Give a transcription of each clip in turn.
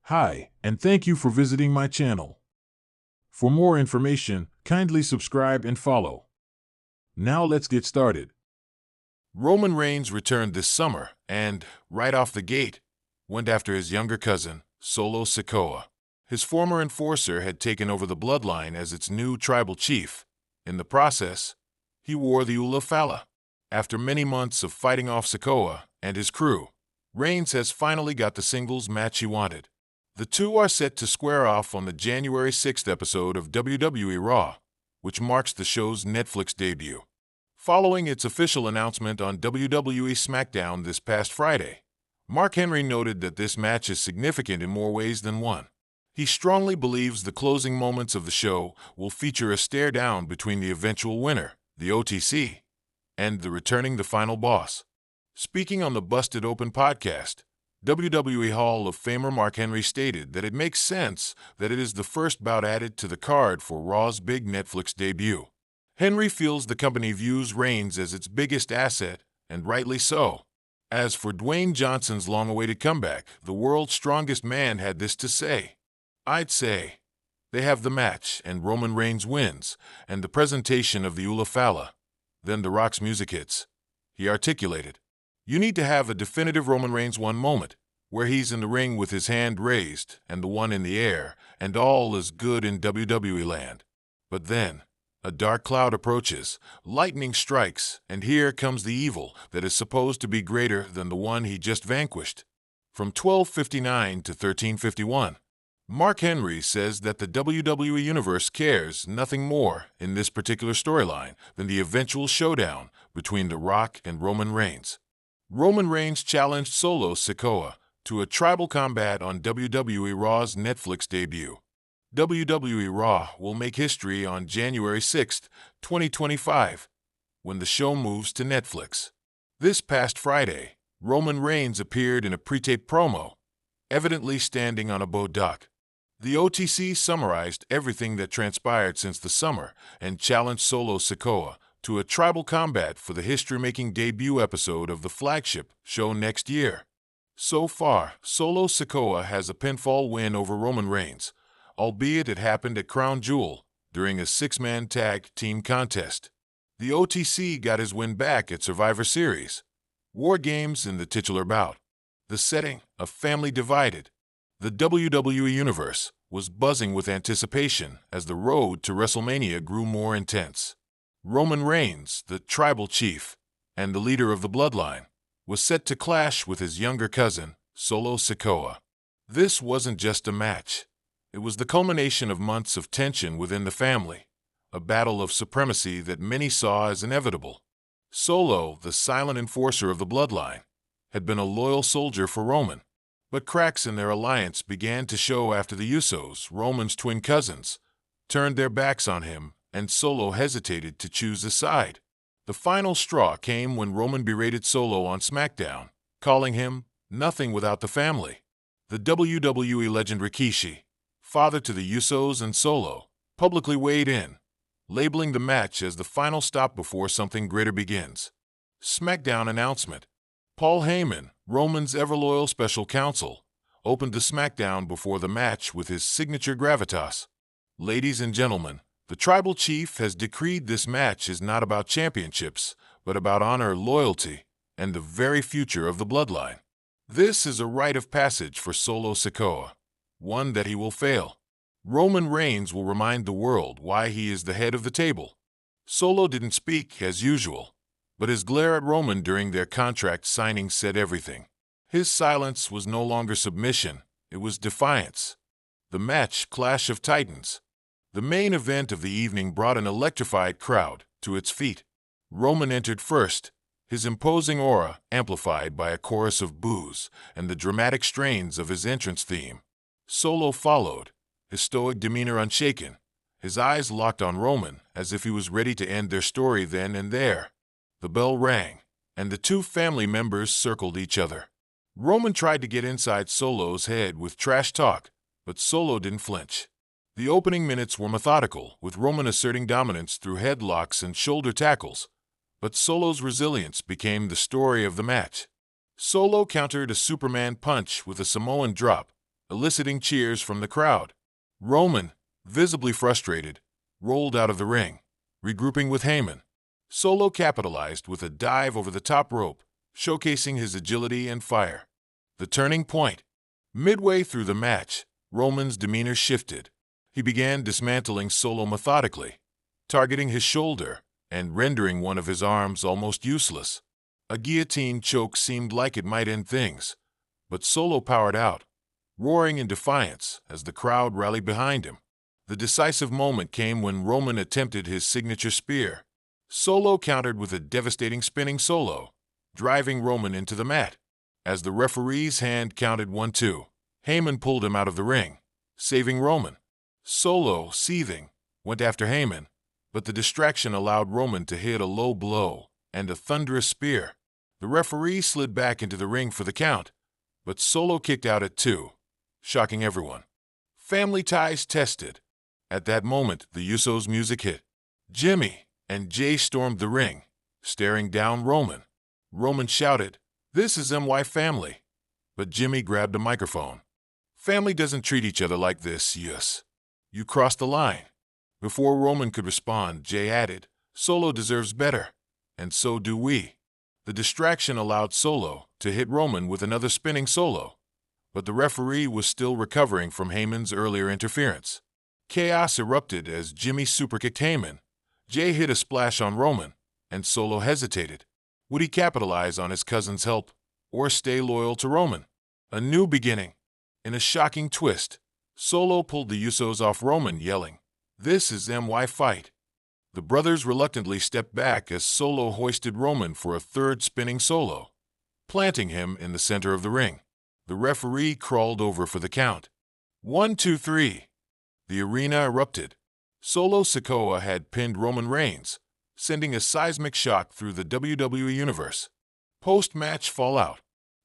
Hi, and thank you for visiting my channel. For more information, kindly subscribe and follow. Now let's get started. Roman Reigns returned this summer and, right off the gate, went after his younger cousin, Sikoa. His former enforcer had taken over the bloodline as its new tribal chief. In the process, he wore the Ulafala. After many months of fighting off Sikoa and his crew, Reigns has finally got the singles match he wanted. The two are set to square off on the January 6th episode of WWE Raw, which marks the show's Netflix debut. Following its official announcement on WWE SmackDown this past Friday, Mark Henry noted that this match is significant in more ways than one. He strongly believes the closing moments of the show will feature a stare-down between the eventual winner, the OTC, and the returning the final boss. Speaking on the Busted Open podcast, WWE Hall of Famer Mark Henry stated that it makes sense that it is the first bout added to the card for Raw's big Netflix debut. Henry feels the company views Reigns as its biggest asset, and rightly so. As for Dwayne Johnson's long-awaited comeback, the world's strongest man had this to say: "I'd say they have the match and Roman Reigns wins, and the presentation of the Ulafala. Then The Rock's music hits." He articulated, "You need to have a definitive Roman Reigns one moment, where he's in the ring with his hand raised and the one in the air, and all is good in WWE land. But then, a dark cloud approaches, lightning strikes, and here comes the evil that is supposed to be greater than the one he just vanquished." From 1259 to 1351, Mark Henry says that the WWE Universe cares nothing more in this particular storyline than the eventual showdown between The Rock and Roman Reigns. Roman Reigns challenged Sikoa to a tribal combat on WWE Raw's Netflix debut. WWE Raw will make history on January 6, 2025, when the show moves to Netflix. This past Friday, Roman Reigns appeared in a pre-taped promo, evidently standing on a boat dock. The OTC summarized everything that transpired since the summer and challenged Sikoa to a tribal combat for the history-making debut episode of the flagship show next year. So far, Sikoa has a pinfall win over Roman Reigns, albeit it happened at Crown Jewel during a six-man tag team contest. The OTC got his win back at Survivor Series War Games in the titular bout. The setting, a family divided. The WWE Universe was buzzing with anticipation as the road to WrestleMania grew more intense. Roman Reigns, the tribal chief and the leader of the bloodline, was set to clash with his younger cousin, Sikoa. This wasn't just a match. It was the culmination of months of tension within the family, a battle of supremacy that many saw as inevitable. Solo, the silent enforcer of the bloodline, had been a loyal soldier for Roman, but cracks in their alliance began to show after the Usos, Roman's twin cousins, turned their backs on him and Solo hesitated to choose a side. The final straw came when Roman berated Solo on SmackDown, calling him nothing without the family. The WWE legend Rikishi, father to the Usos and Solo, publicly weighed in, labeling the match as the final stop before something greater begins. SmackDown announcement: Paul Heyman, Roman's ever-loyal special counsel, opened the SmackDown before the match with his signature gravitas. "Ladies and gentlemen, the tribal chief has decreed this match is not about championships, but about honor, loyalty, and the very future of the bloodline. This is a rite of passage for Sikoa, one that he will fail. Roman Reigns will remind the world why he is the head of the table." Solo didn't speak as usual, but his glare at Roman during their contract signing said everything. His silence was no longer submission, it was defiance. The match, Clash of Titans, the main event of the evening, brought an electrified crowd to its feet. Roman entered first, his imposing aura amplified by a chorus of boos and the dramatic strains of his entrance theme. Solo followed, his stoic demeanor unshaken, his eyes locked on Roman as if he was ready to end their story then and there. The bell rang, and the two family members circled each other. Roman tried to get inside Solo's head with trash talk, but Solo didn't flinch. The opening minutes were methodical, with Roman asserting dominance through headlocks and shoulder tackles, but Solo's resilience became the story of the match. Solo countered a Superman punch with a Samoan drop, eliciting cheers from the crowd. Roman, visibly frustrated, rolled out of the ring, regrouping with Heyman. Solo capitalized with a dive over the top rope, showcasing his agility and fire. The turning point. Midway through the match, Roman's demeanor shifted. He began dismantling Solo methodically, targeting his shoulder and rendering one of his arms almost useless. A guillotine choke seemed like it might end things, but Solo powered out, roaring in defiance as the crowd rallied behind him. The decisive moment came when Roman attempted his signature spear. Solo countered with a devastating spinning solo, driving Roman into the mat. As the referee's hand counted 1-2, Heyman pulled him out of the ring, saving Roman. Solo, seething, went after Heyman, but the distraction allowed Roman to hit a low blow and a thunderous spear. The referee slid back into the ring for the count, but Solo kicked out at 2, shocking everyone. Family ties tested. At that moment, the Usos' music hit. Jimmy and Jay stormed the ring, staring down Roman. Roman shouted, "This is MY family." But Jimmy grabbed a microphone. "Family doesn't treat each other like this, yes. You crossed the line." Before Roman could respond, Jay added, "Solo deserves better, and so do we." The distraction allowed Solo to hit Roman with another spinning solo, but the referee was still recovering from Heyman's earlier interference. Chaos erupted as Jimmy superkicked Heyman. Jay hit a splash on Roman, and Solo hesitated. Would he capitalize on his cousin's help or stay loyal to Roman? A new beginning. In a shocking twist, Solo pulled the Usos off Roman, yelling, "This is MY fight." The brothers reluctantly stepped back as Solo hoisted Roman for a third spinning solo, planting him in the center of the ring. The referee crawled over for the count. 1, 2, 3. The arena erupted. Solo Sikoa had pinned Roman Reigns, sending a seismic shock through the WWE Universe. Post-match fallout.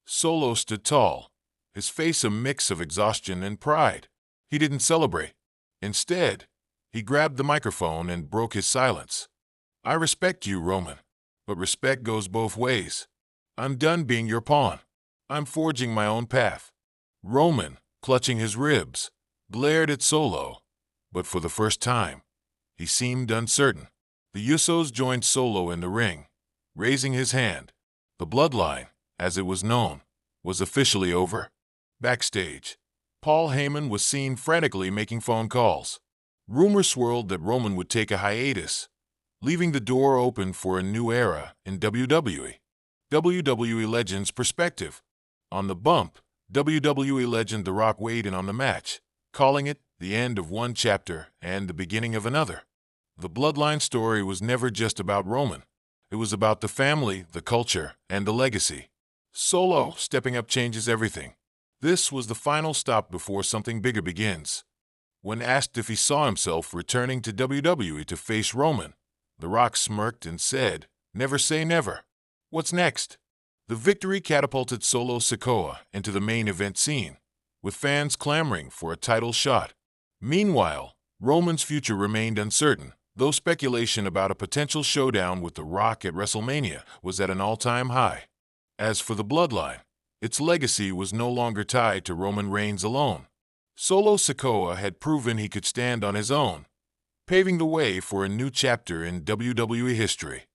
Solo stood tall, his face a mix of exhaustion and pride. He didn't celebrate. Instead, he grabbed the microphone and broke his silence. "I respect you, Roman, but respect goes both ways. I'm done being your pawn. I'm forging my own path." Roman, clutching his ribs, glared at Solo, but for the first time, he seemed uncertain. The Usos joined Solo in the ring, raising his hand. The bloodline, as it was known, was officially over. Backstage, Paul Heyman was seen frantically making phone calls. Rumors swirled that Roman would take a hiatus, leaving the door open for a new era in WWE. WWE Legend's perspective. On the bump, WWE legend The Rock weighed in on the match, calling it the end of one chapter and the beginning of another. The bloodline story was never just about Roman. It was about the family, the culture, and the legacy. Solo stepping up changes everything. This was the final stop before something bigger begins. When asked if he saw himself returning to WWE to face Roman, The Rock smirked and said, "Never say never." What's next? The victory catapulted Solo Sikoa into the main event scene, with fans clamoring for a title shot. Meanwhile, Roman's future remained uncertain, though speculation about a potential showdown with The Rock at WrestleMania was at an all-time high. As for the bloodline, its legacy was no longer tied to Roman Reigns alone. Solo Sikoa had proven he could stand on his own, paving the way for a new chapter in WWE history.